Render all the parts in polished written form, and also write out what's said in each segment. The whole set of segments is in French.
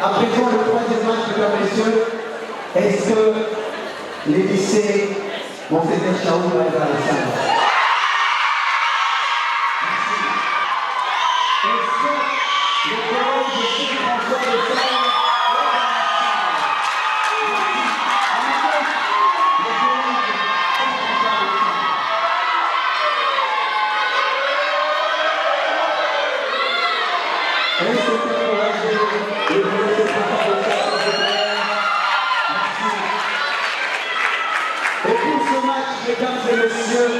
à présent le troisième match, mesdames et messieurs. Est-ce que les lycées Monseigneur Chaoum va être à la salle? Est-ce que le collège de Saint-François de Sales est et pour ce match, mesdames et messieurs,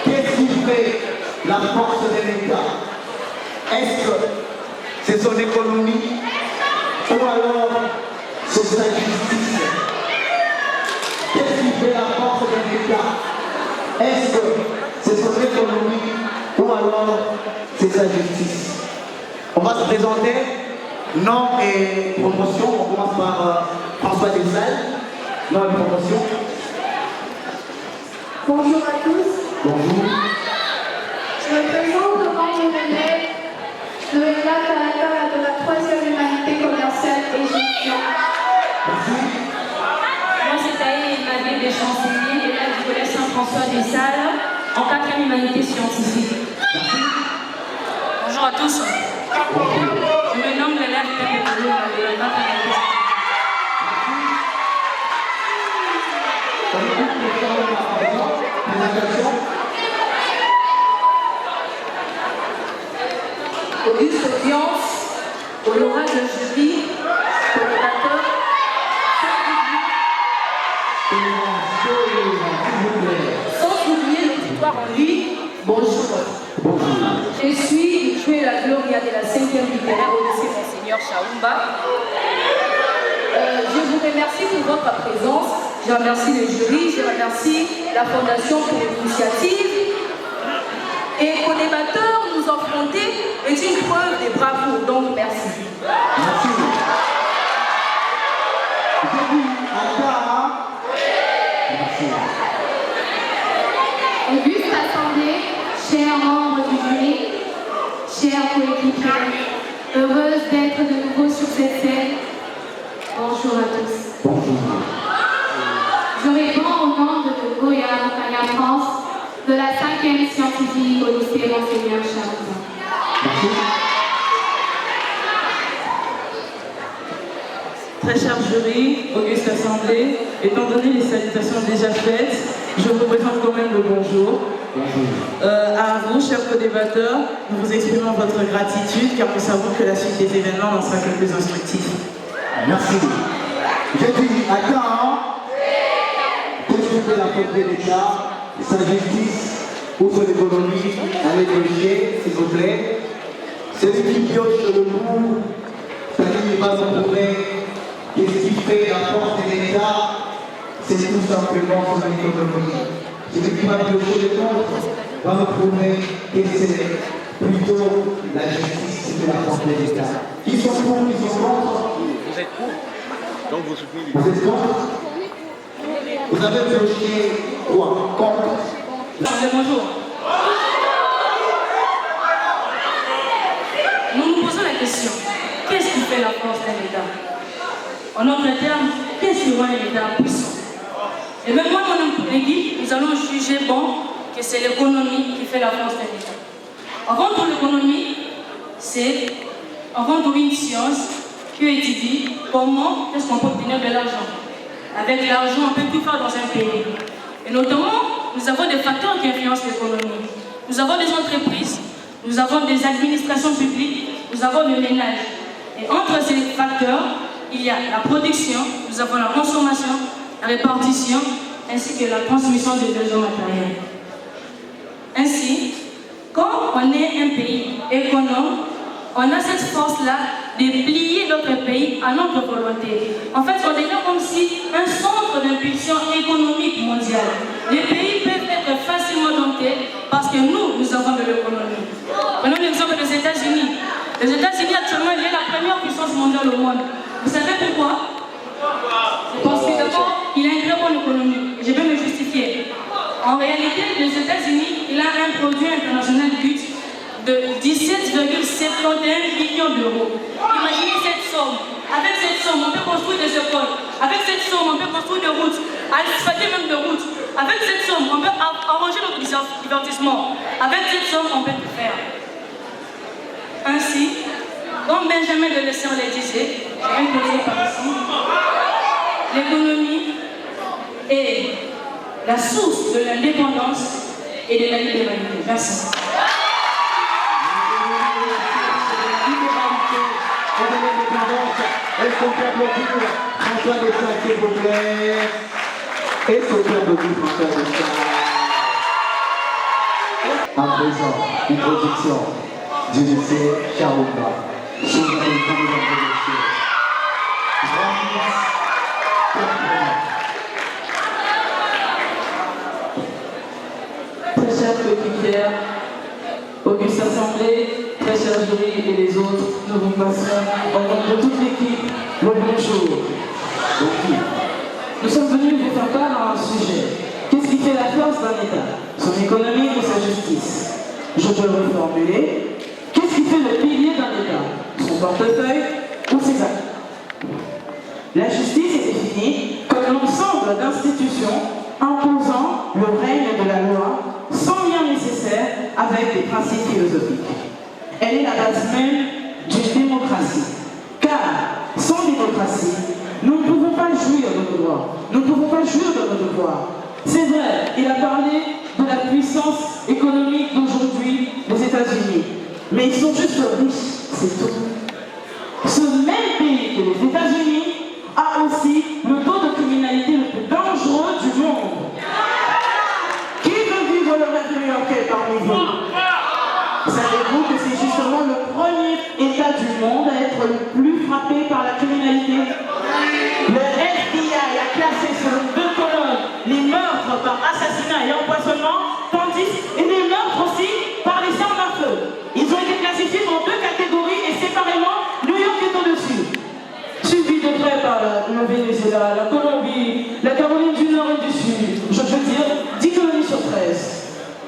qu'est-ce qui fait la force de l'État? Est-ce que c'est son économie ou alors c'est sa justice? Qu'est-ce qui fait la force de l'État? Est-ce que c'est son économie ou alors c'est sa justice? On va se présenter, nom et promotion. On commence par François Dessalles, nom et promotion. Bonjour à tous. Bonjour. Je me présente devant mon élève de l'élève de la 3e humanité commerciale et gestion. Merci. Moi, c'est Aïe Marie Deschancelliers, élève du collège Saint-François des Salles, en 4e humanité scientifique. Merci. Bonjour à tous. Je me nomme l'élève de la 4e humanité scientifique. Auguste Audience, honorable jury, coordinateur, sans oublier l'auditoire en lui. Bonjour. Je suis la Gloria de la 5e littéraire au lycée Monseigneur Chaoumba. Je vous remercie pour votre présence. Je remercie le jury, je remercie la Fondation pour l'initiative. Et qu'aux débatteurs nous affronter est une preuve de bravoure. Donc merci. Merci. J'ai dit merci. Auguste Assemblée, chers membres du jury, chers coéquipiers, heureuse d'être de nouveau sur cette scène. Bonjour à tous. Bonjour. Je réponds au nom de Goya Montagne France, de la 5e scientifique au lycée Monseigneur Chaoumba. Merci. Très cher jury, Auguste Assemblée, étant donné les salutations déjà faites, je vous présente quand même le bonjour. À vous, chers co-débatteurs, nous vous exprimons votre gratitude car nous savons que la suite des événements n'en sera que plus instructif. Merci. J'ai dit attends. Qu'est-ce que fait la faute de l'État, sa justice ou son économie? Allez vérifier, s'il vous plaît. Celui qui pioche le bout, c'est-à-dire qu'il va nous prouver qu'est-ce qui fait la force de l'État, c'est tout simplement son économie. Celui qui va piocher le contre va nous prouver que c'est plutôt la justice qui fait la force de l'État. Qui sont pour, qui sont contre? Vous êtes pour? Donc vous soutenez les... Vous êtes contre? Vous avez pioché quoi? Contre? Bonjour. Nous nous posons la question, qu'est-ce qui fait la force d'un État? En d'autres termes, qu'est-ce qui rend un État puissant? Et même moi, mon collègue, nous allons juger bon que c'est l'économie qui fait la force d'un État. Avant tout, l'économie, c'est avant tout une science qui étudie comment est-ce qu'on peut obtenir de l'argent. Avec l'argent, on peut tout faire dans un pays. Et notamment, nous avons des facteurs qui influencent l'économie. Nous avons des entreprises, nous avons des administrations publiques, nous avons le ménage. Et entre ces facteurs, il y a la production, nous avons la consommation, la répartition, ainsi que la transmission des besoins matériels. Ainsi, quand on est un pays économe, on a cette force-là de plier notre pays à notre volonté. En fait, on devient comme si un centre d'impulsion économique mondiale. Les pays peuvent être facilement domptés parce que nous avons de l'économie. Prenons l'exemple des États-Unis. Les États-Unis, actuellement, il est la première puissance mondiale au monde. Vous savez pourquoi? Parce que d'abord, il a une très bonne économie. Je vais me justifier. En réalité, les États-Unis, il a un produit international brut de 17,71 millions d'euros. Imaginez cette cette somme, on peut construire des écoles. Avec cette somme, on peut construire des routes, asphalter même des routes. Avec cette somme, on peut arranger notre divertissement. Avec cette somme, on peut tout faire. Ainsi, comme Benjamin de Lesser le disait, je vais clôturer par ici, l'économie est la source de l'indépendance et de la libéralité. Merci. Est-ce qu'on peut applaudir François Dessin, s'il vous plaît? Est-ce qu'on peut applaudir François Dessin? À présent, une production du lycée Chaoumba. Sous la production de Très chers coéquipiers, Auguste Assemblée, très chers jury et les autres, nous vous passons au nom de toute l'équipe le bonjour. Nous sommes venus vous faire part d'un sujet. Qu'est-ce qui fait la force d'un État? Son économie ou sa justice? Je peux le reformuler. Qu'est-ce qui fait le pilier d'un État? Son portefeuille ou ses actes? La justice est définie comme l'ensemble d'institutions imposant le règne de la loi sans lien nécessaire avec des principes philosophiques. Elle est la base même d'une démocratie. Car sans démocratie, nous ne pouvons pas jouir de nos droits. Nous ne pouvons pas jouir de nos devoirs. C'est vrai, il a parlé de la puissance économique d'aujourd'hui des États-Unis. Mais ils sont juste riches, c'est tout. Ce même pays que les États-Unis a aussi le taux de criminalité le plus dangereux du monde. Qui veut vivre le rêve new-yorkais parmi vous? Savez-vous que c'est justement le premier État du monde à être le plus frappé par la criminalité? Le FBI a classé sur 2 colonnes les meurtres par assassinat et empoisonnement, tandis et les meurtres aussi par les armes à feu. Ils ont été classifiés dans 2 catégories et séparément, New York est au-dessus. Suivi de près par le Venezuela, la Colombie, la Caroline du Nord et du Sud. Je veux dire 10 colonies sur 13.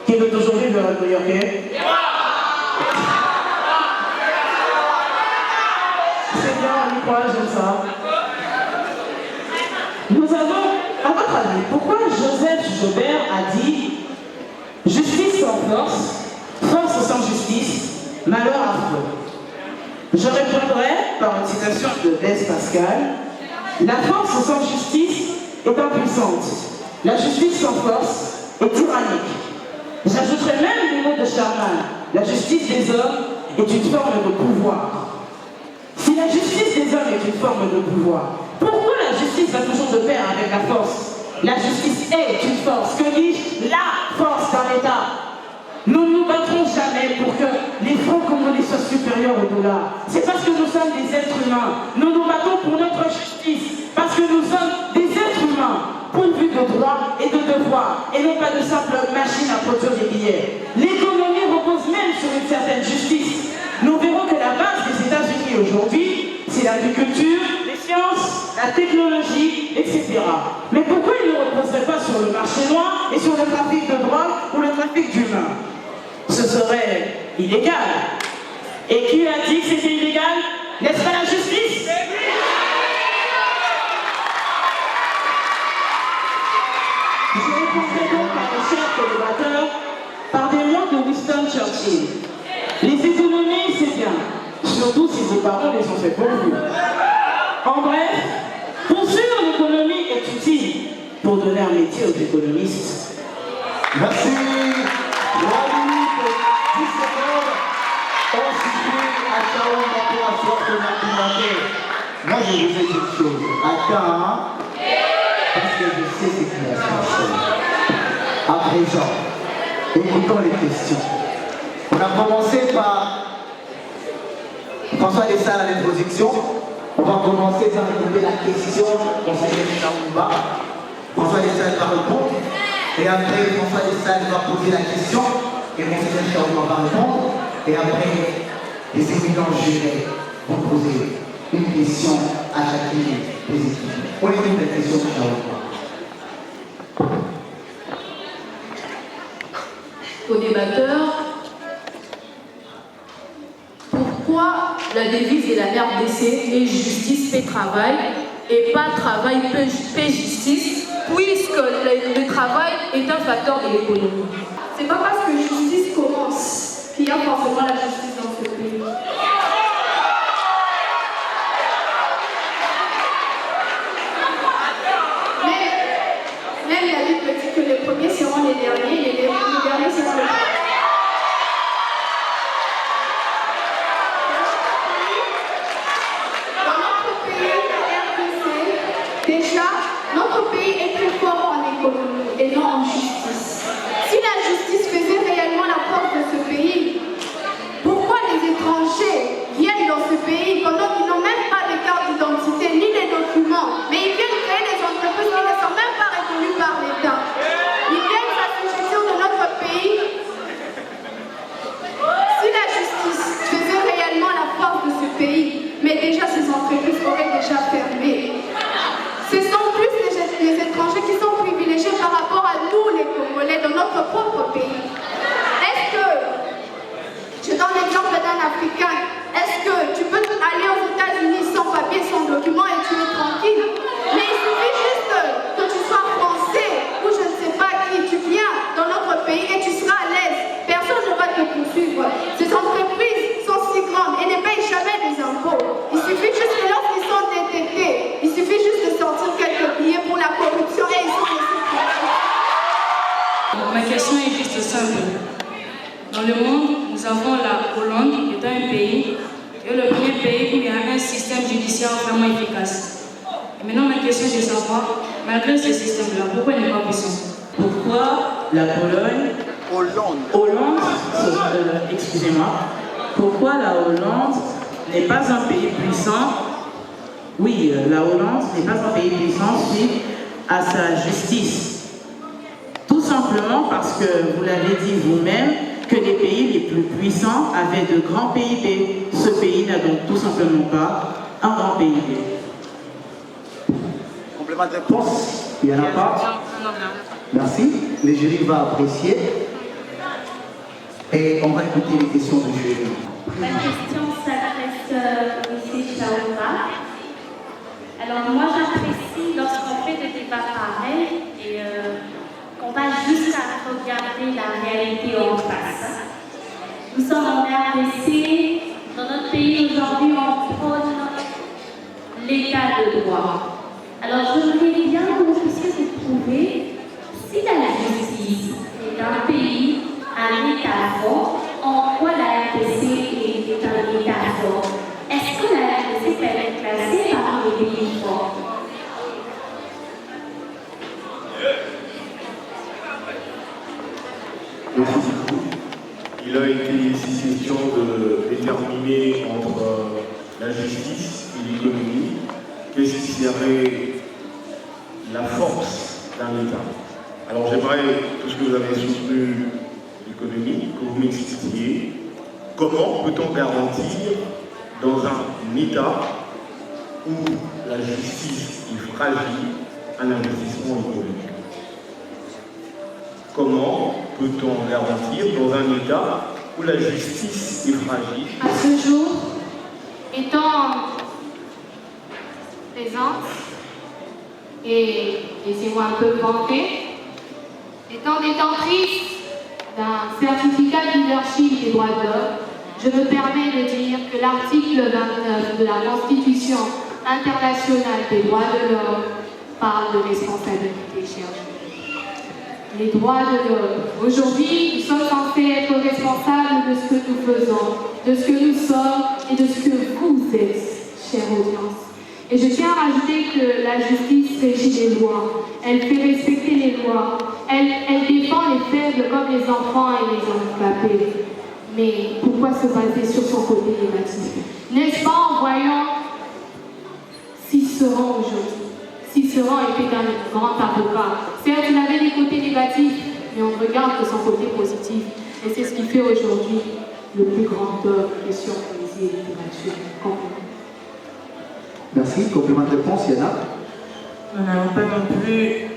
Qui veut aujourd'hui le rêve new-yorkais? C'est bien, on y croit, j'aime ça. Nous avons, à votre avis, pourquoi Joseph Joubert a dit « Justice sans force, force sans justice, malheur affreux ». Je répondrai par une citation de Blaise Pascal « La force sans justice est impuissante, la justice sans force est tyrannique ». J'ajouterai même les mots de Charman « La justice des hommes est une forme de pouvoir ». Si la justice des hommes est une forme de pouvoir, pourquoi la justice va toujours de pair avec la force? La justice est une force, que dis-je? La force d'un État. Nous ne nous battrons jamais pour que les francs congolais soient supérieurs au dollar. C'est parce que nous sommes des êtres humains. Nous nous battons pour notre justice, parce que nous sommes des êtres humains, pourvus de droits et de devoirs, et non pas de simples machines à produire des billets. L'économie repose même sur une certaine justice. Nous verrons que la base des États-Unis aujourd'hui, c'est l'agriculture, les sciences, la technologie, etc. Mais pourquoi ils ne reposeraient pas sur le marché noir et sur le trafic de drogue ou le trafic d'humains? Ce serait illégal. Et qui a dit que c'était illégal? N'est-ce pas la justice? Je répondrai donc à nos chers collaborateurs par des mots de Winston Churchill. Les économies, c'est bien, surtout si vos parents les ont fait pour vous. En bref, poursuivre l'économie est utile pour donner un métier aux économistes. Merci. 3 minutes, 10 secondes. On suffit à Chaoumba pour asseoir ton argumentaire. Moi, je vous ai dit une chose. Attends, hein? Parce que je sais ce qui va se passer. À présent, écoutons les questions. On a commencé par François Dessalles à l'introduction. On va commencer par écouter la question concernant Chaoumba. François Dessalles va répondre. Et après, François Dessalles va poser la question. Et Monseigneur Chaoumba va répondre. Et après, les éminents jurés vont poser une question à chacune des équipes. On écoute la question de Chaoumba. Aux débatteurs, pourquoi la devise de la RDC est justice paix travail et pas travail paix justice, puisque le travail est un facteur de l'économie. C'est pas parce que justice commence qu'il y a forcément la justice dans ce pays. Même la Bible dit que les premiers seront les derniers et les derniers seront les premiers. Dans notre pays, la RDC, déjà, notre pays est très fort en économie et non en justice. Si la justice faisait réellement la force de ce pays, pourquoi les étrangers viennent dans ce pays pendant qu'ils n'ont même pas de carte d'identité ni les documents, mais ils viennent créer des entreprises qui ne sont même pas reconnues par l'État. Ils viennent s'assujettir de notre pays. Si la justice faisait réellement la force de ce pays, mais déjà ces entreprises auraient déjà fermé. Ce sont plus les étrangers qui sont privilégiés par rapport à nous les Congolais dans notre propre pays. Est-ce que, je donne l'exemple d'un Africain, est-ce que tu peux aller aux États-Unis sans papier, sans document et tu es tranquille? Mais il suffit juste que tu sois français ou je ne sais pas qui, tu viens dans notre pays et tu seras à l'aise. Personne ne va te poursuivre. Ces entreprises sont si grandes et ne payent jamais des impôts. Il suffit juste que lorsqu'ils sont détectés, il suffit juste de sortir quelques billets pour la corruption et ils sont laissés tranquilles. Ma question est juste simple. Dans le monde, nous avons la Hollande, qui est un pays, qui est le premier pays où il y a un système judiciaire vraiment efficace. Et maintenant, ma question est de savoir, malgré ce système-là, pourquoi il n'est pas puissant? Pourquoi la Pologne, excusez-moi, pourquoi la Hollande n'est pas un pays puissant? Oui, la Hollande n'est pas un pays puissant suite à sa justice. Tout simplement parce que, vous l'avez dit vous-même, que les pays les plus puissants avaient de grands PIB. Ce pays n'a donc tout simplement pas un grand PIB. Complément de réponse, il n'y en a pas. Merci. Le jury va apprécier. Et on va écouter les questions du jury. Ma question s'adresse au M. Chaoura. Alors moi j'apprécie lorsqu'on fait des débats pareils et qu'on va jusqu'à regarder la réalité en face. Nous sommes en RDC, dans notre pays aujourd'hui on prône l'état de droit. Alors je voudrais bien que vous puissiez vous prouver si la justice est un pays, un état fort, en quoi la RDC est un état fort. Est-ce que la RDC peut être classée parmi les pays forts? Il a été ici question de déterminer entre la justice et l'économie qu'est-ce qui serait la force d'un État. Alors j'aimerais, tout ce que vous avez soutenu l'économie, que vous m'expliquiez comment peut-on garantir dans un État où la justice est fragile un investissement économique. Comment peut-on garantir dans un État où la justice est fragile? À ce jour, étant présente et laissez-moi un peu vanter, étant détentrice d'un certificat de leadership des droits de l'homme, je me permets de dire que l'article 29 de la Constitution internationale des droits de l'homme parle de responsabilité, chers juges. Les droits de l'homme. Aujourd'hui, nous sommes censés être responsables de ce que nous faisons, de ce que nous sommes et de ce que vous êtes, chère audience. Et je tiens à rajouter que la justice régit les lois. Elle fait respecter les lois. Elle défend les faibles comme les enfants et les handicapés. Mais pourquoi se baser sur son côté négatif? N'est-ce pas en voyant Cicéron aujourd'hui? Cicéron était un grand avocat. Certes, il avait des côtés négatifs, mais on regarde de son côté positif. Et c'est ce qui fait aujourd'hui le plus grand homme question poésie et littérature. Merci. Complément de réponse, Yana. Nous n'allons pas non plus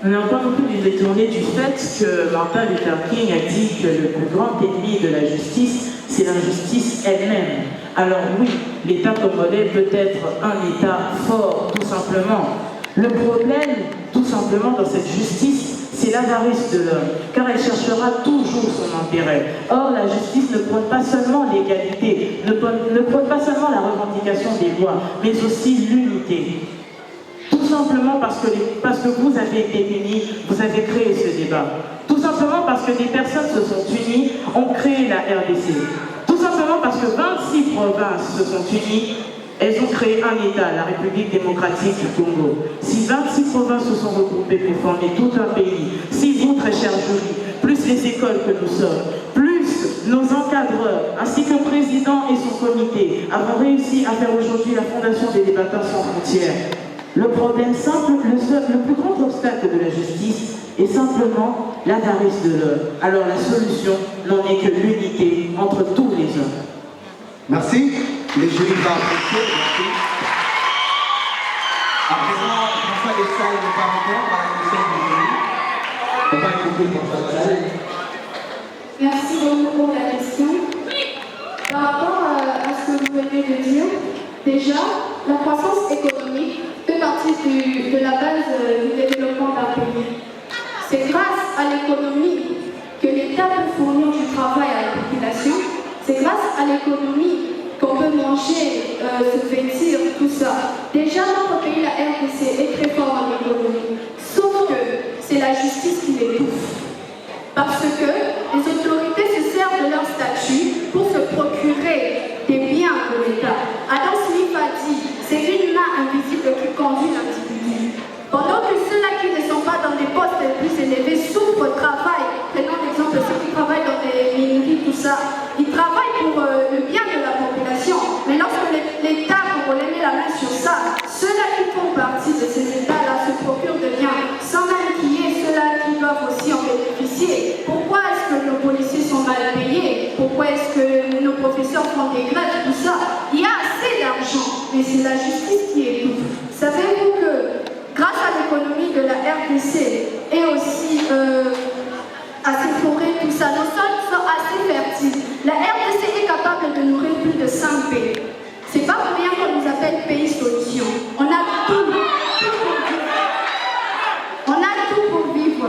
Nous n'avons pas non plus nous détourner du fait que Martin Luther King a dit que le plus grand ennemi de la justice, c'est l'injustice elle-même. Alors oui, l'État congolais peut être un État fort, tout simplement. Le problème, tout simplement, dans cette justice, c'est l'avarice de l'homme, car elle cherchera toujours son intérêt. Or, la justice ne prône pas seulement l'égalité, ne prône pas seulement la revendication des lois, mais aussi l'unité. Tout simplement parce que vous avez été unis, vous avez créé ce débat. Tout simplement parce que des personnes se sont unies, ont créé la RDC. Tout simplement parce que 26 provinces se sont unies, elles ont créé un État, la République démocratique du Congo. Si 26 provinces se sont regroupées pour former tout un pays, si vous, très chers jurys, plus les écoles que nous sommes, plus nos encadreurs, ainsi que le président et son comité, avons réussi à faire aujourd'hui la Fondation des débatteurs sans frontières, le problème simple, le plus grand obstacle de la justice est simplement l'avarice de l'homme. Alors la solution n'en est que l'unité entre tous les hommes. Merci. Les jurys vont apprécier. Merci. À présent, François Dessalles ne va répondre à la question du jury. On va écouter François Dessalles. Merci beaucoup pour la question. Par rapport à ce que vous venez de dire, déjà, la croissance économique fait partie de la base du développement d'un pays. C'est grâce à l'économie que l'État peut fournir du travail à la population. C'est grâce à l'économie qu'on peut manger, se vêtir, tout ça. Déjà, notre pays, la RDC, est très fort en économie. Sauf que c'est la justice qui l'étouffe. Parce que les autorités se servent de leur statut pour se procurer des biens de l'État. Adam Smith a dit, c'est une main invisible qui conduit l'individu. Pendant que ceux-là qui ne sont pas dans des postes les plus élevés souffrent, travaillent, prenons l'exemple de ceux qui travaillent dans des mineries, tout ça, ils travaillent pour le bien de la population. Mais lorsque l'État congolais met la main sur ça, ceux-là qui font partie de ces États-là se procurent de biens, sans même qu'il y ait ceux-là qui doivent aussi en bénéficier. Pourquoi est-ce que nos policiers sont mal payés? Pourquoi est-ce que nos professeurs font des grèves, tout ça? Il y a assez d'argent, mais c'est la justice qui étouffe. Savez-vous que grâce à l'économie de la RDC et aussi à ces forêts, tout ça, nos sols sont assez fertiles. La RDC est capable de nourrir plus de 5 pays. C'est pas pour rien qu'on nous appelle pays solution. On a tout pour vivre. On a tout pour vivre.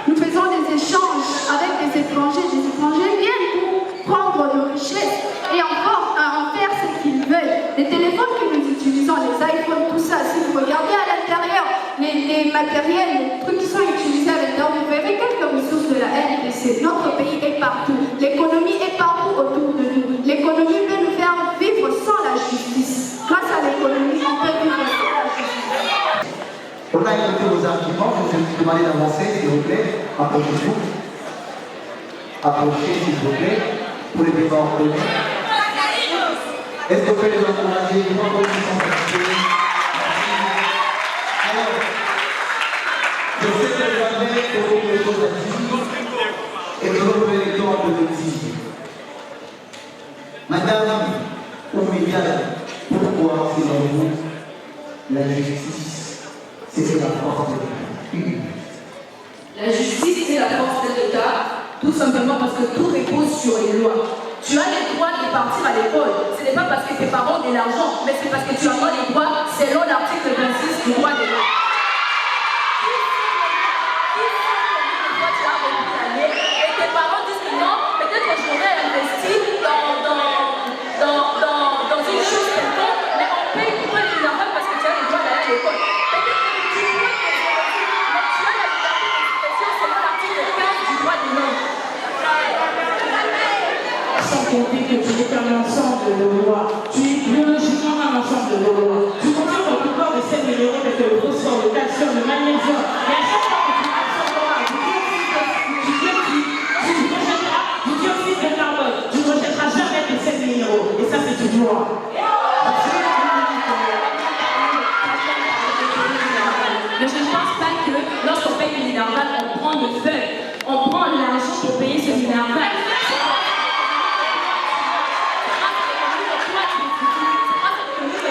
Nous faisons des échanges avec des étrangers. Des étrangers viennent pour prendre nos richesses et en faire ce qu'ils veulent. Les téléphones que nous utilisons, les iPhones, tout ça, si vous regardez à l'intérieur, les matériels, les trucs qui sont utilisés à l'intérieur, vous verrez quelques ressources de la RDC. Notre pays est partout. L'économie est partout autour de nous. L'économie peut nous faire vivre sans la justice. Grâce à l'économie, on peut vivre sans la justice. On a écouté vos arguments. Je vais vous demander d'avancer, s'il vous plaît. Approchez-vous. Approchez, s'il vous plaît, pour les débats ordonnés. Est-ce que vous pouvez les encourager? Les membres qui sont participés. Alors, je sais que vous avez beaucoup de choses à dire et que vous avez le temps de le dire. Madame Oumégane, pourquoi, selon vous, la justice, c'est la force de l'État? La justice est la force de l'État, tout simplement parce que tout repose sur les lois. Tu as les droits de partir à l'école. Ce n'est pas parce que tes parents ont de l'argent, mais c'est parce que tu as les droits selon l'article 26 du droit de l'homme. Toi, tu as repris l'année et tes parents disent que non, peut-être que j'aurais investi dans une chose quelconque, mais on paye pour toi les enfants parce que tu as les droits d'aller à l'école. Peut-être que tu peux te mais tu as la liberté d'expression selon l'article 15 du droit de l'homme. Sans compter que tu es un ensemble de lois, tu es biologiquement un ensemble de lois. Tu contiens ton plus corps de 7 minéraux tels que le phosphore, le calcium, le magnésium. Et à chaque fois que tu absorberas du dioxyde de carbone, tu ne rejetteras jamais tes 7 minéraux. Et ça, c'est une loi. Mais je ne pense pas que lorsqu'on paye le minerval, on prend le feuilles, on prend l'argent pour payer ce minerval.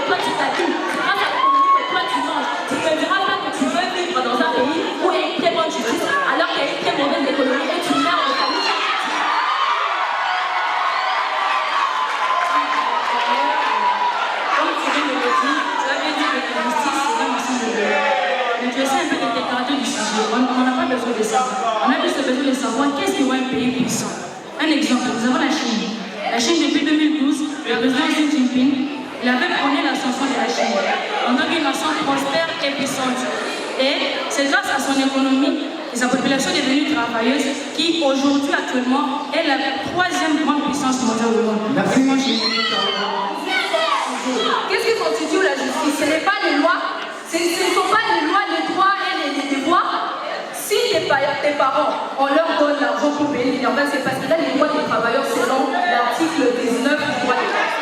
Toi tu t'habilles, c'est grâce à l'économie que toi tu manges. Tu ne me diras pas que tu veux vivre dans un pays où il y a une Comme tu viens de le dire, tu avais dit que la justice, c'est comme aussi de mais tu essaies un peu de déclarer du sujet. On n'a pas besoin de savoir. On a juste besoin de savoir qu'est-ce qui rend un pays puissant. Un exemple, nous avons la Chine. La Chine, depuis 2012, le président Xi Jinping, il avait prôné l'ascension de la Chine en tant qu'une nation prospère et puissante. Et c'est grâce à son économie et sa population devenue travailleuse qui, aujourd'hui, actuellement, est la troisième grande puissance mondiale au monde. Merci. Qu'est-ce qui constitue la justice? Ce n'est pas les lois, ce ne sont pas les lois, les droits et les devoirs. Si tes parents, on leur donne l'argent pour payer les enfants, c'est parce qu'il y a les droits des travailleurs selon l'article 19 du droit de l'homme.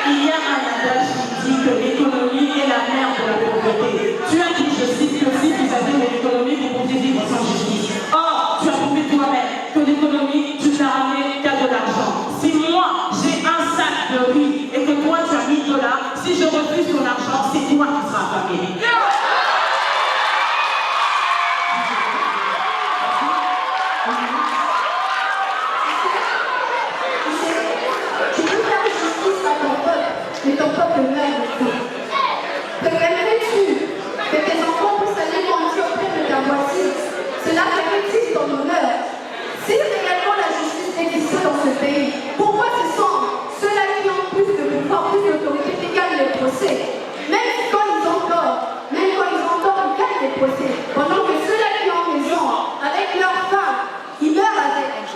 Il y a un adage qui dit que l'économie est la mère de la pauvreté. Tu as dit, je cite, que si vous avez de l'économie, vous pouvez vivre sans justice. Or, tu as prouvé toi-même que l'économie, tu n'as ramené qu'à de l'argent. Si moi, j'ai un sac de riz et que toi, tu as 1000 $, si je refuse ton argent, c'est toi qui seras affamé. Mais ton peuple meurt de faim. Préférerais-tu que tes enfants puissent aller manger auprès de ta voisine? Cela ferait-il ton honneur? Si réellement la justice existait dans ce pays, pourquoi ce sont ceux-là qui ont plus de pouvoir, plus d'autorité qui gagnent les procès? Même quand ils ont tort, ils gagnent les procès. Pendant que ceux-là qui ont raison, avec leur faim, ils meurent avec.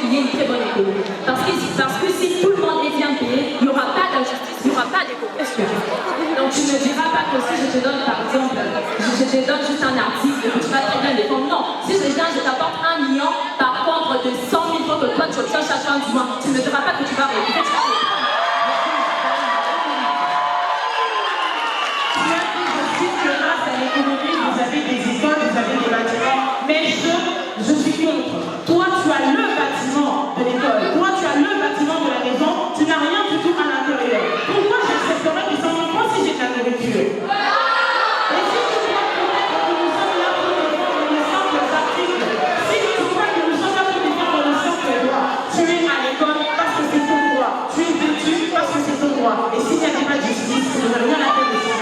Une très bonne économie. Parce que si tout le monde est bien payé, il n'y aura pas d'injustice, il n'y aura pas de corruption. Donc tu ne me diras pas que si je te donne par exemple, je te donne juste un article que tu vas très bien défendre. Non, si je t'apporte 1 million, par contre de 100 000 francs que toi tu obtiens chaque fin du mois, tu ne me diras pas que tu vas récupérer. Tu as dit, je cite que grâce à l'économie, vous avez des écoles, vous avez des bâtiments, mais je suis contre. Toi, tu as le bâtiment de l'école. Toi, tu as le bâtiment de la maison. Tu n'as rien du tout à l'intérieur. Pourquoi j'accepterais que 100 000 francs si j'ai de la nourriture? Et si tu crois que nous sommes là pour défendre les simples articles, si tu crois que nous sommes là pour défendre le simple droit, tu es à l'école parce que c'est ton droit. Tu es vêtu parce que c'est ton droit. Et s'il n'y avait pas de justice, tu n'aurais rien à faire ici.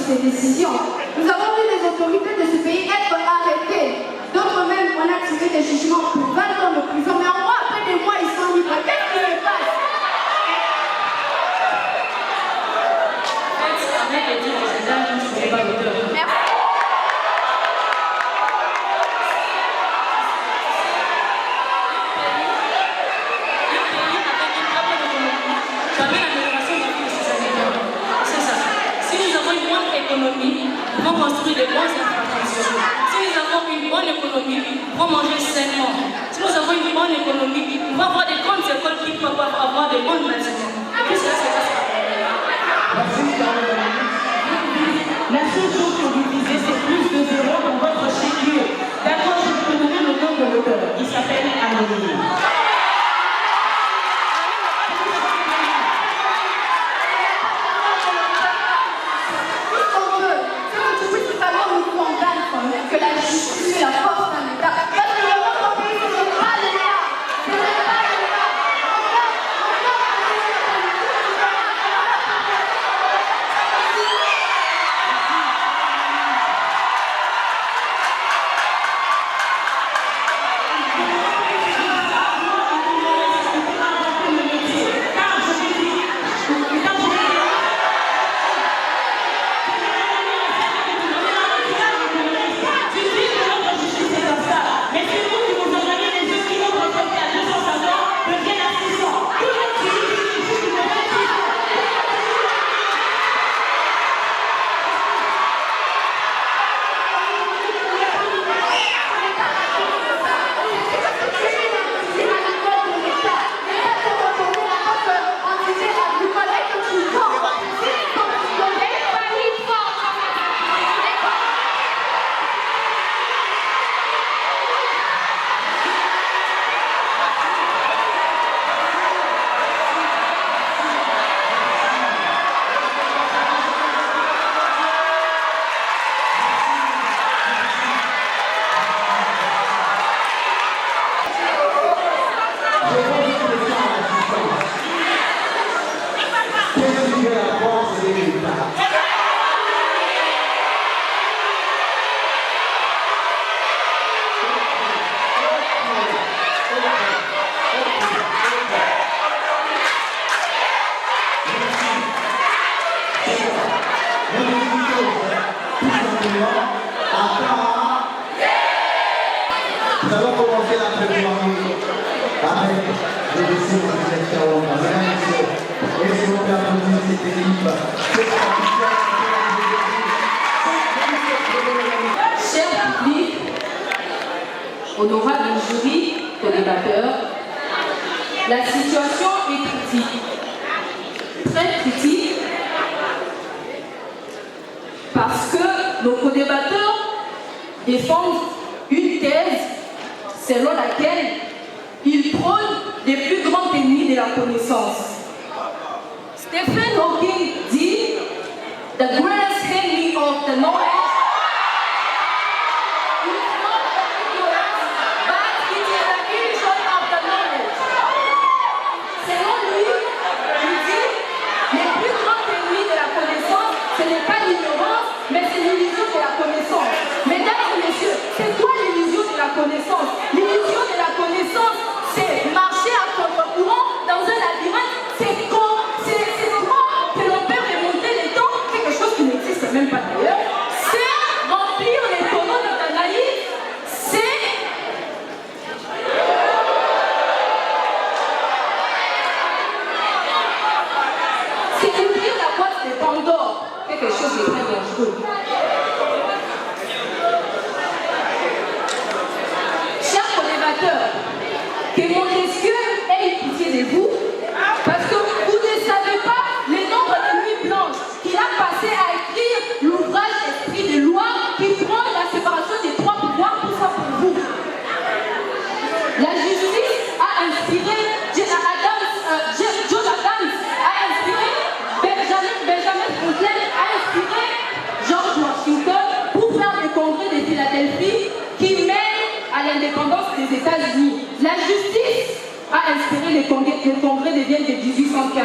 Ces décisions. Nous avons vu les autorités de ce pays être arrêtées. D'autres même, on a tiré des jugements pour 20 ans de prison. Mais en gros, après des mois, ils sont libres. Qu'est-ce qui se passe? Merci. Nous vont construire de bonnes infrastructures. Si nous avons une bonne économie, nous vont manger sainement. Si nous avons une bonne économie, nous allons avoir des grandes écoles qui peuvent avoir des bonnes bâtiments. Et puis cela se passe. La seule chose que vous visez, c'est plus de zéro dans votre chéquier. D'accord, je peux donner le nom de l'auteur. Il s'appelle Anonyme. Que la justice est la force d'un État. Parce que le monde, ce n'est pas l'État. Je pose une question à l'assistance. Qu'est-ce qui fait la force de l'État? Nous allons commencer la première avec les décisions de cette Sharon. Mesdames et messieurs, est-ce qu'on peut applaudir cette équipe? Cher public, honorable jury, co-débatteurs, la situation est critique. Très critique. Parce que nos co-débatteurs défendent une thèse selon laquelle ils prônent les plus grands ennemis de la connaissance. Stephen Hawking dit The greatest enemy of the knowledge is not the ignorance, but it is the illusion of the knowledge. Selon lui, il dit les plus grands ennemis de la connaissance, ce n'est pas l'ignorance, mais c'est l'illusion de la connaissance. Mesdames et messieurs, c'est quoi l'illusion de la connaissance? L'illusion de la connaissance, c'est marcher à contre-courant dans un labyrinthe. C'est quoi que l'on peut remonter les temps, quelque chose qui n'existe même pas d'ailleurs. C'est remplir les tonneaux de l'analyse. C'est ouvrir la boîte de Pandore, quelque chose de très dangereux. Chers co-débatteurs, que Montesquieu ait eu pitié de vous, parce que vous ne savez pas le nombre de nuits blanches qu'il a passé à écrire l'ouvrage Esprit de loi qui prend la séparation des trois pouvoirs, tout ça pour vous. La justice a inspiré John Adams, a inspiré Benjamin Franklin, a inspiré George Washington pour faire le congrès de Philadelphie qui mène à l'indépendance des États-Unis. La justice a inspiré le congrès de Vienne de 1815.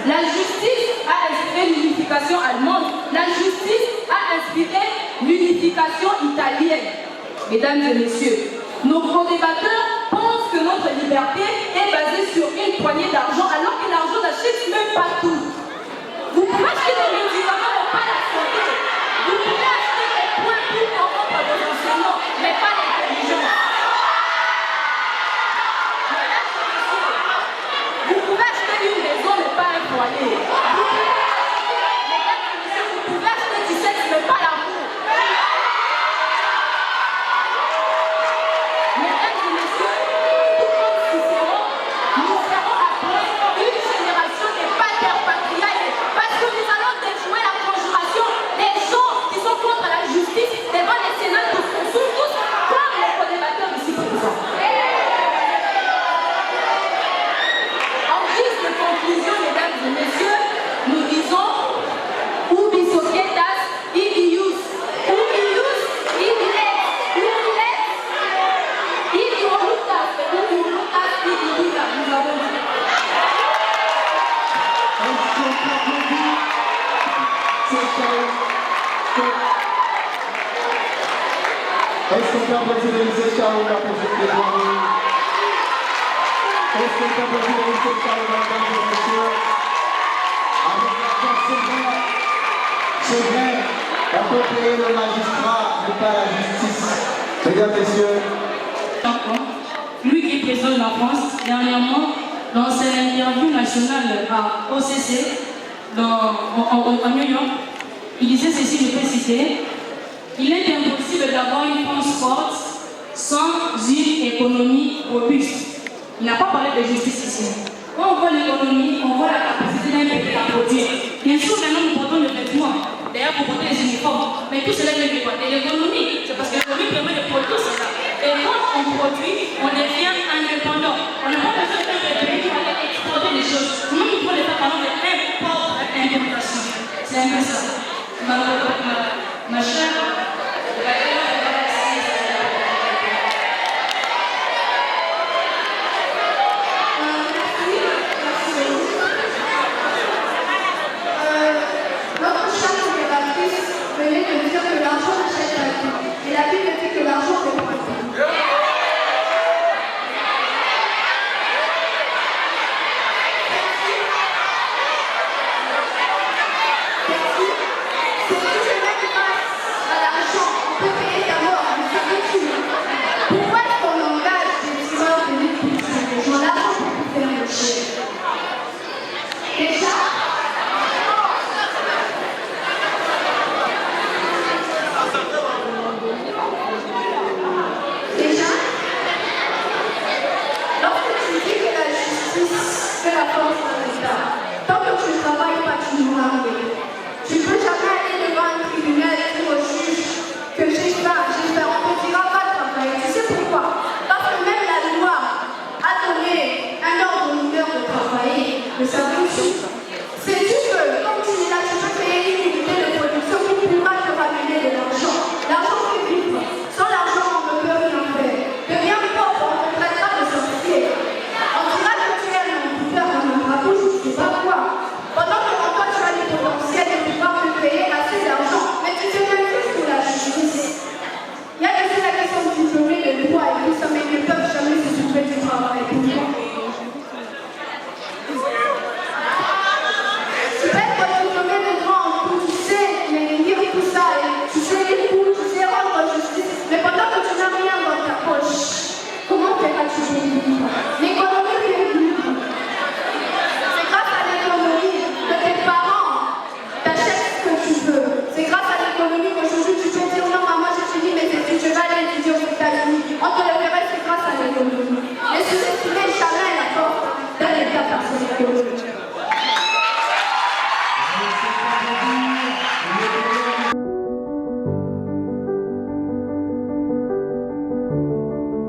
La justice a inspiré l'unification allemande. La justice a inspiré l'unification italienne. Mesdames et messieurs, nos co-débatteurs pensent que notre liberté est basée sur une poignée d'argent alors que l'argent n'achète même pas tout. Vous pouvez acheter des médicaments, mais pas la santé. Vous pouvez acheter des points pour corrompre vos enseignants, mais pas l'intelligence. Vous pouvez acheter une maison, mais pas un foyer. Vous pouvez acheter du sexe, mais pas l'amour. Mesdames et messieurs, tout comme Cicéron, nous serons après une génération de pater patriae, parce que nous allons déjouer la conjuration des gens qui sont contre la justice devant les sénats tous, comme les co-débatteurs ici présents. En guise de conclusion, mesdames et messieurs, nous disons ubi societas idius, ubius idilex, idiolutas, idiolutas idilita, nous avons dit. Est-ce qu'on peut applaudir M. Chaoula pour cette plaidoirie? Est-ce qu'on peut applaudir M. Chaoula, mesdames et messieurs? Avec la force, c'est vrai, on peut payer le magistrat, mais pas la justice. Mesdames et messieurs, lui qui est président de la France, dernièrement, dans son interview nationale à OCC, en New York, il disait ceci, je peux citer: il est impossible d'avoir une France forte sans une économie robuste. Il n'a pas parlé de justice ici. Quand on voit l'économie, on voit la capacité d'un pays à produire. Bien sûr, maintenant nous portons le vêtement, d'ailleurs pour porter les uniformes, mais tout cela vient de quoi? De l'économie. C'est parce que l'économie permet de produire cela. Et quand on produit, on devient indépendant. On n'a pas besoin de faire des pays qui vont exporter des choses. Nous, il faut les faire par exemple import et importation. C'est un peu ça. Ma chère, vivants. Les